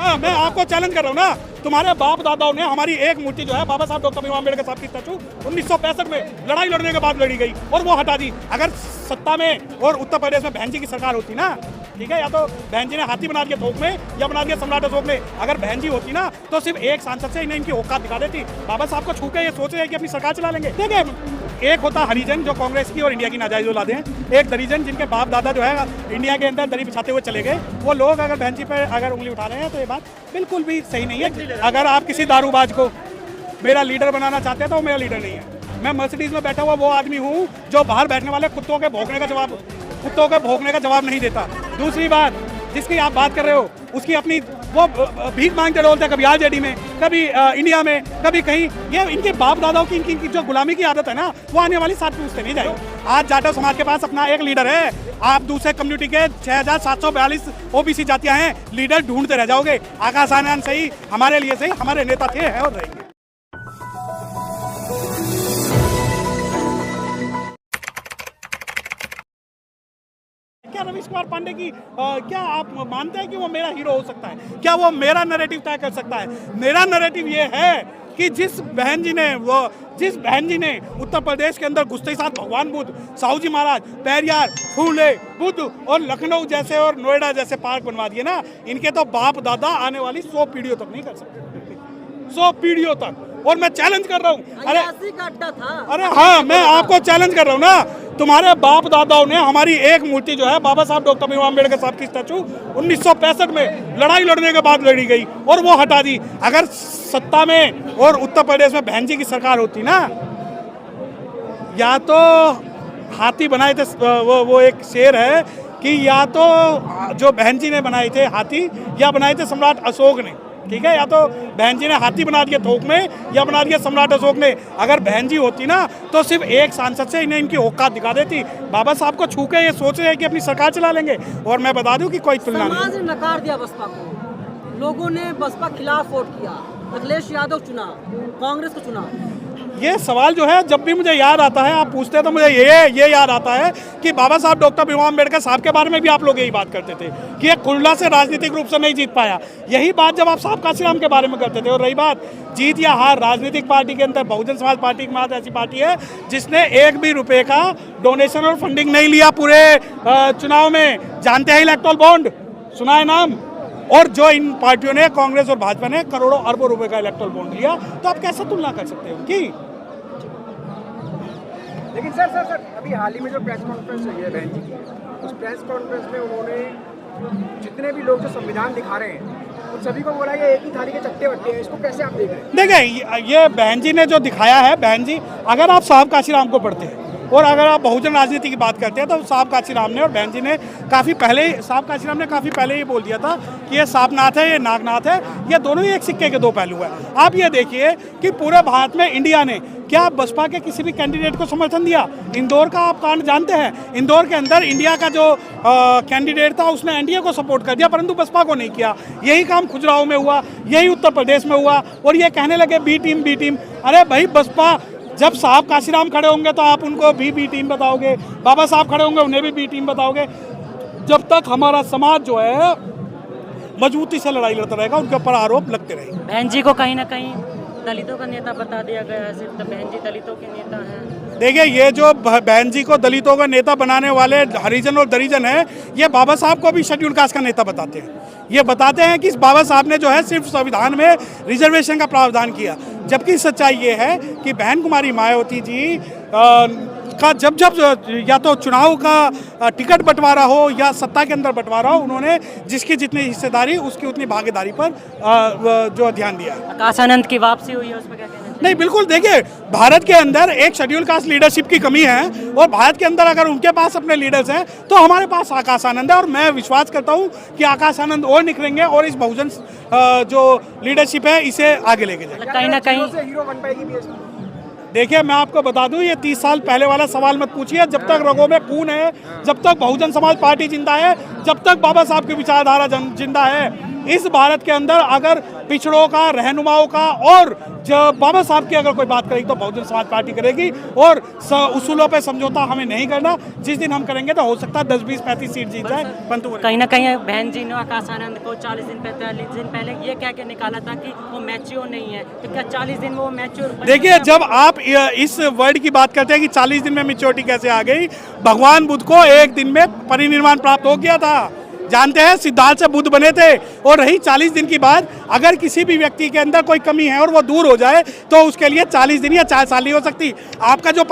हाँ, मैं आपको चैलेंज कर रहा हूँ ना, तुम्हारे बाप दादाओं ने हमारी एक मूर्ति जो है बाबा साहब डॉक्टर भीमराव अम्बेडकर साहब की स्टैचू 1965 में लड़ाई लड़ने के बाद लड़ी गई और वो हटा दी। अगर सत्ता में और उत्तर प्रदेश में बहन जी की सरकार होती ना, ठीक है, या तो बहन जी ने हाथी बना दिया थोक में या बना दिया सम्राट अशोक ने, अगर बहन जी होती ना तो सिर्फ एक सांसद से इन्हें इनकी औकात दिखा देती। बाबा साहब को छू के ये सोच रहे हैं कि अपनी सरकार चला लेंगे। देखिए, एक होता हरिजन जो कांग्रेस की और इंडिया की नाजायज औलादे हैं, एक दरिजन जिनके बाप दादा जो है इंडिया के अंदर दरी बिछाते हुए चले गए। वो लोग अगर बहन जी पर अगर उंगली उठा रहे हैं तो ये बात बिल्कुल भी सही नहीं है। अगर आप किसी दारूबाज को मेरा लीडर बनाना चाहते हैं तो वो मेरा लीडर नहीं है। मैं मर्सिडीज में बैठा हुआ वो आदमी हूँ जो बाहर बैठने वाले कुत्तों के भौंकने का जवाब नहीं देता। दूसरी बात, जिसकी आप बात कर रहे हो उसकी अपनी वो भीख मांगते डोलते हैं, कभी आरजेडी में, कभी इंडिया में, कभी कहीं। ये इनके बाप दादाओं की इनकी जो गुलामी की आदत है ना, वो आने वाली 7 पीढ़ी से नहीं जाएगी। आज जाटव समाज के पास अपना एक लीडर है, आप दूसरे कम्युनिटी के 6742 ओबीसी जातियां हैं, लीडर ढूंढते रह जाओगे। आकाश आनंद सही हमारे लिए सही हमारे नेता थे, हैं और रहेंगे। क्या रवीश कुमार पांडे की क्या आप मानते हैं कि वो मेरा हीरो हो सकता है? क्या वो मेरा नैरेटिव तय कर सकता है? मेरा नैरेटिव ये है कि जिस बहन जी ने उत्तर प्रदेश के अंदर घुसते ही साथ भगवान बुद्ध, साहू जी महाराज, पेरियार, फूले, बुद्ध और लखनऊ जैसे और नोएडा जैसे पार्क बनवा दिए ना, इनके तो बाप दादा आने वाली 100 पीढ़ियों तक नहीं कर सकते, 100 पीढ़ियों तक। और मैं चैलेंज कर रहा हूँ, अरे हाँ, मैं आपको चैलेंज कर रहा हूँ ना, तुम्हारे बाप दादाओं ने हमारी एक मूर्ति जो है बाबा साहब डॉक्टर भीमराव अम्बेडकर साहब की स्टैचू 1965 में लड़ाई लड़ने के बाद लड़ी गई और वो हटा दी। अगर सत्ता में और उत्तर प्रदेश में बहन जी की सरकार होती ना, या तो हाथी बनाए थे, वो एक शेर है कि या तो जो बहन जी ने बनाए थे हाथी या बनाए थे सम्राट अशोक ने, ठीक है, या तो बहन जी ने हाथी बना दिया थोक में या बना दिया सम्राट अशोक ने। अगर बहन जी होती ना तो सिर्फ एक सांसद से इन्हें इनकी औकात दिखा देती। बाबा साहब को छू के ये सोच रहे हैं कि अपनी सरकार चला लेंगे। और मैं बता दूं कि कोई तुलना नहीं। समाज ने नकार दिया बसपा को, लोगों ने बसपा खिलाफ वोट किया, अखिलेश यादव चुना, कांग्रेस को चुना। ये सवाल जो है जब भी मुझे याद आता है, आप पूछते हैं तो मुझे ये याद आता है कि बाबा साहब डॉक्टर भीमराव अम्बेडकर साहब के बारे में भी आप लोग यही बात करते थे कि ये कुल्ला से राजनीतिक रूप से नहीं जीत पाया। यही बात जब आप साहब काशीराम के बारे में करते थे। और रही बात जीत या हार, राजनीतिक पार्टी के अंदर बहुजन समाज पार्टी की मात्र ऐसी पार्टी है जिसने एक भी रुपये का डोनेशन और फंडिंग नहीं लिया पूरे चुनाव में। जानते हैं इलेक्टोरल बॉन्ड, सुना है नाम? और जो इन पार्टियों ने, कांग्रेस और भाजपा ने, करोड़ों अरबों रुपए का इलेक्टोरल बॉन्ड लिया, तो आप कैसे तुलना कर सकते हो उनकी? लेकिन सर अभी हाल ही में जो प्रेस कॉन्फ्रेंस हुई है बहन जी की, उस प्रेस कॉन्फ्रेंस में उन्होंने जितने भी लोग जो संविधान दिखा रहे हैं उन सभी को बोला ये एक ही थाली के चट्टे वट्टे हैं। इसको कैसे आप देख रहे हैं? देखिए, ये बहन जी ने जो दिखाया है, बहन जी, अगर आप साहब काशीराम को पढ़ते हैं और अगर आप बहुजन राजनीति की बात करते हैं तो साहब काशीराम ने और बहन जी ने काफ़ी पहले ही बोल दिया था कि ये सांपनाथ है, ये नागनाथ है, ये दोनों ही एक सिक्के के दो पहलू है। आप ये देखिए कि पूरे भारत में इंडिया ने क्या बसपा के किसी भी कैंडिडेट को समर्थन दिया? इंदौर का आप कांड जानते हैं, इंदौर के अंदर इंडिया का जो कैंडिडेट था उसने एनडीए को सपोर्ट कर दिया परंतु बसपा को नहीं किया। यही काम खुजराहो में हुआ, यही उत्तर प्रदेश में हुआ और ये कहने लगे बी टीम। अरे भाई, बसपा जब साहब काशीराम खड़े होंगे तो आप उनको बी टीम बताओगे, बाबा साहब खड़े होंगे उन्हें भी बी टीम बताओगे। जब तक हमारा समाज जो है मजबूती से लड़ाई लड़ता रहेगा, उनके ऊपर आरोप लगते रहेंगे। बहन जी को कहीं ना कहीं दलितों का नेता बता दिया गया है, सिर्फ बहन जी दलितों के नेता हैं। देखिए, ये जो बहन जी को दलितों का नेता बनाने वाले हरिजन और दरिजन है, ये बाबा साहब को भी शेड्यूल कास्ट का नेता बताते हैं। ये बताते हैं कि बाबा साहब ने जो है सिर्फ संविधान में रिजर्वेशन का प्रावधान किया, जबकि सच्चाई ये है कि बहन कुमारी मायावती जी का जब या तो चुनाव का टिकट बंटवारा हो या सत्ता के अंदर बंटवारा हो, उन्होंने जिसकी जितनी हिस्सेदारी उसकी उतनी भागीदारी पर जो ध्यान दिया है। आकाश आनंद की वापसी हुई है, उसमें क्या कहना है? नहीं, बिल्कुल। देखिए, भारत के अंदर एक शेड्यूल कास्ट लीडरशिप की कमी है और भारत के अंदर अगर उनके पास अपने लीडर्स हैं तो हमारे पास आकाश आनंद है और मैं विश्वास करता हूं कि आकाश आनंद और निकलेंगे और इस बहुजन जो लीडरशिप है इसे आगे लेके जाएंगे। कहीं ना कहीं हीरो बन पाएगी बीएसपी। देखिए, मैं आपको बता दूं, ये 30 साल पहले वाला सवाल मत पूछिए। जब तक रगों में खून है, जब तक बहुजन समाज पार्टी जिंदा है, जब तक बाबा साहब की विचारधारा जिंदा है, इस भारत के अंदर अगर पिछड़ों का, रहनुमाओं का और बाबा साहब की अगर कोई बात करेगी तो बहुजन समाज पार्टी करेगी। और उसूलों पे समझौता हमें नहीं करना। जिस दिन हम करेंगे तो हो सकता है 10, 20, 35 सीट जीत जाए। परंतु कहीं ना कहीं बहन जी ने आकाश आनंद को 40 दिन 45 दिन पहले ये कह के निकाला था कि वो मैच्योर नहीं है, तो क्या 40 दिन में वो मैच्योर? देखिए, जब आप इस वर्ड की बात करते हैं कि 40 दिन में मैच्योरिटी कैसे आ गई, भगवान बुद्ध को 1 दिन में परिनिर्वाण प्राप्त हो गया था। जानते हैं, सिद्धार्थ से बुद्ध बने थे। और रही 40 दिन की बात, अगर किसी भी व्यक्ति के अंदर कोई कमी है और वो दूर हो जाए तो उसके लिए 40 दिन या 4 साल नहीं हो सकती। आपका जो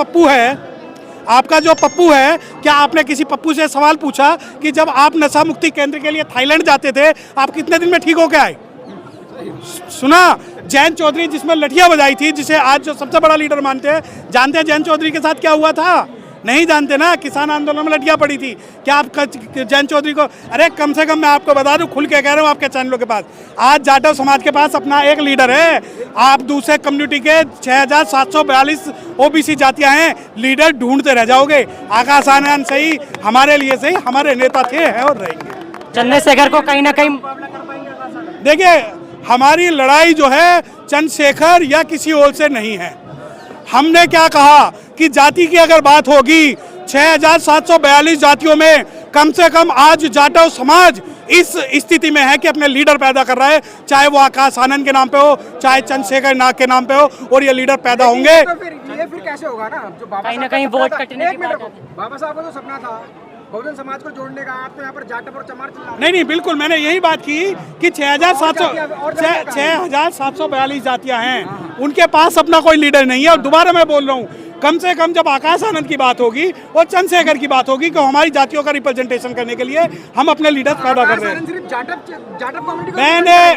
पप्पू है, क्या आपने किसी पप्पू से सवाल पूछा कि जब आप नशा मुक्ति केंद्र के लिए थाईलैंड जाते थे आप कितने दिन में ठीक होके आए? सुना? जैन चौधरी जिसमें लठियां बजाई थी, जिसे आज जो सबसे बड़ा लीडर मानते हैं, जानते हैं जैन चौधरी के साथ क्या हुआ था? नहीं जानते ना। किसान आंदोलन में लठियां पड़ी थी। क्या आप जैन चौधरी को, अरे कम से कम मैं आपको बता दूं, खुल के कह रहा हूं आपके चैनलों के पास, आज जाटव समाज के पास अपना एक लीडर है। आप दूसरे कम्युनिटी के 6742 ओबीसी जातियां हैं, लीडर ढूंढते रह जाओगे। आकाश आनंद सही, हमारे लिए सही, हमारे नेता थे, हैं और रहेंगे। चंद्रशेखर को कहीं ना कहीं, देखिए, हमारी लड़ाई जो है चंद्रशेखर या किसी और से नहीं है। हमने क्या कहा कि जाति की अगर बात होगी, 6742 जातियों में कम से कम आज जाटव समाज इस स्थिति में है कि अपने लीडर पैदा कर रहा है, चाहे वो आकाश आनंद के नाम पे हो, चाहे चंद्रशेखर नाग के नाम पे हो, और ये लीडर पैदा होंगे। तो फिर कैसे होगा ना, जो बाबा कहीं ना कहीं वोट कटने की बात बाबा साहब का जो सपना था बहुजन समाज को जोड़ने का, आप तो यहाँ पर जाटव और चमार चिल्ला। नहीं, बिल्कुल, मैंने यही बात की कि 6742 जातियां हैं, उनके पास अपना कोई लीडर नहीं है। और दोबारा मैं बोल रहा हूँ, कम से कम जब आकाश आनंद की बात होगी और चंद्रशेखर की बात होगी कि हमारी जातियों का रिप्रेजेंटेशन करने के लिए हम अपने लीडर पैदा कर रहे हैं।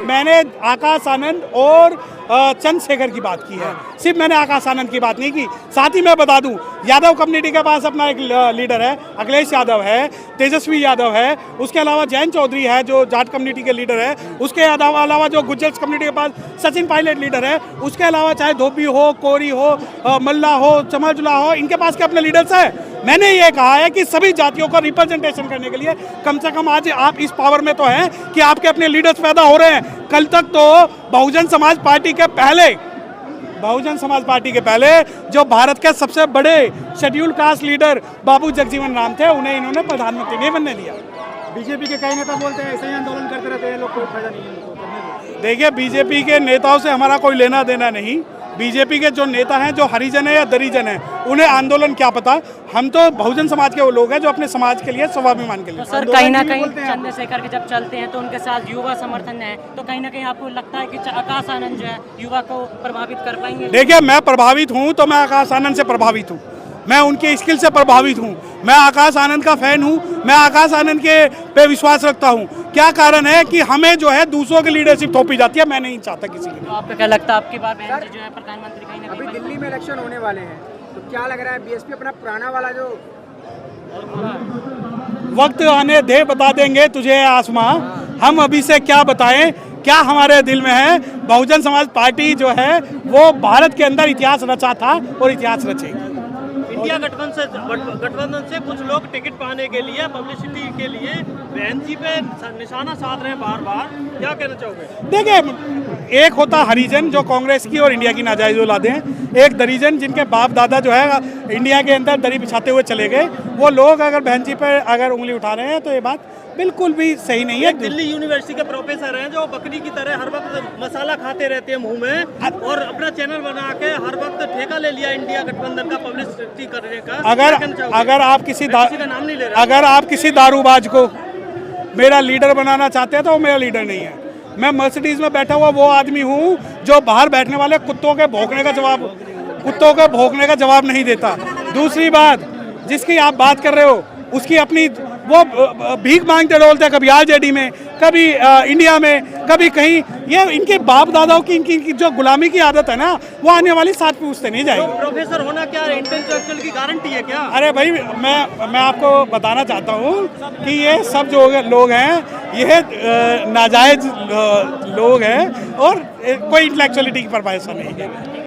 मैंने आकाश आनंद और चंद्रशेखर की बात की है, सिर्फ मैंने आकाश आनंद की बात नहीं की। साथ ही मैं बता दूं, यादव कम्युनिटी के पास अपना एक लीडर है, अखिलेश यादव है, तेजस्वी यादव है, उसके अलावा जैन चौधरी है जो जाट कम्युनिटी के लीडर है, उसके अलावा जो गुज्जर कम्युनिटी के पास सचिन पायलट लीडर है, उसके अलावा चाहे धोबी हो, कोरी हो, मल्ला हो, चमाजुला हो, इनके पास के अपने लीडर्स हैं। मैंने ये कहा है कि सभी जातियों को रिप्रेजेंटेशन करने के लिए कम से कम आज आप इस पावर में तो हैं कि आपके अपने लीडर्स पैदा हो रहे हैं। कल तक तो बहुजन समाज पार्टी के पहले जो भारत के सबसे बड़े शेड्यूल कास्ट लीडर बाबू जगजीवन राम थे, उन्हें इन्होंने प्रधानमंत्री नहीं बनने दिया। बीजेपी के कई नेता बोलते हैं ऐसे ही आंदोलन करते रहते हैं लोग, कोई फायदा नहीं है। देखिए, बीजेपी के नेताओं से हमारा कोई लेना देना नहीं। बीजेपी के जो नेता हैं, जो हरिजन है या दरिजन है, उन्हें आंदोलन क्या पता। हम तो बहुजन समाज के वो लोग हैं जो अपने समाज के लिए, स्वाभिमान के लिए। तो सर कहीं ना कहीं चंद्रशेखर के जब चलते हैं तो उनके साथ युवा समर्थन है, तो कहीं ना कहीं आपको लगता है कि आकाश आनंद जो है युवा को प्रभावित कर पाएंगे? देखिए, मैं प्रभावित हूँ तो मैं आकाश आनंद से प्रभावित हूँ, मैं उनके स्किल से प्रभावित हूँ, मैं आकाश आनंद का फैन हूँ, मैं आकाश आनंद के पे विश्वास रखता हूँ। क्या कारण है कि हमें जो है दूसरों की लीडरशिप थोपी जाती है, मैं नहीं चाहता किसी की। तो आपको क्या लगता है आपकी बार बहन जी जो है प्रधानमंत्री कहीं ना अभी कहीं? दिल्ली में इलेक्शन होने वाले हैं, तो क्या लग रहा है बीएसपी अपना पुराना वाला जो वक्त आने दे, बता देंगे तुझे आसमां, हम अभी से क्या बताएं, क्या हमारे दिल में है। बहुजन समाज पार्टी जो है वो भारत के अंदर इतिहास रचा था और इतिहास रचेगी। इंडिया गठबंधन से कुछ लोग टिकट पाने के लिए, पब्लिसिटी के लिए बहन जी पे निशाना साध रहे हैं बार बार, क्या कहना चाहोगे? देखिए, एक होता हरिजन जो कांग्रेस की और इंडिया की नाजायज औलादे हैं, एक दरिजन जिनके बाप दादा जो है इंडिया के अंदर दरी बिछाते हुए चले गए। वो लोग अगर बहन जी पर अगर उंगली उठा रहे हैं तो ये बात बिल्कुल भी सही नहीं है। दिल्ली यूनिवर्सिटी के प्रोफेसर हैं जो बकरी की तरह हर वक्त मसाला खाते रहते हैं मुंह में, और अपना चैनल बना के हर वक्त ठेका ले लिया इंडिया गठबंधन का पब्लिसिटी करने का। अगर आप किसी का नाम नहीं ले रहे, अगर आप किसी दारूबाज को मेरा लीडर बनाना चाहते हैं तो वो मेरा लीडर नहीं है। मैं मर्सिडीज में बैठा हुआ वो आदमी हूँ जो बाहर बैठने वाले कुत्तों के भौंकने का जवाब नहीं देता। दूसरी बात, जिसकी आप बात कर रहे हो उसकी अपनी वो भीख मांगते डोलते हैं, कभी आरजेडी में, कभी इंडिया में, कभी कहीं। ये इनके बाप दादाओं की इनकी जो गुलामी की आदत है ना, वो आने वाली 7 पूछते नहीं जाएगी। तो प्रोफेसर होना क्या इंटेलेक्चुअल की गारंटी है क्या? अरे भाई, मैं आपको बताना चाहता हूँ कि ये सब जो लोग हैं ये नाजायज लोग हैं और कोई इंटेलेक्चुअलिटी की परवाह नहीं है।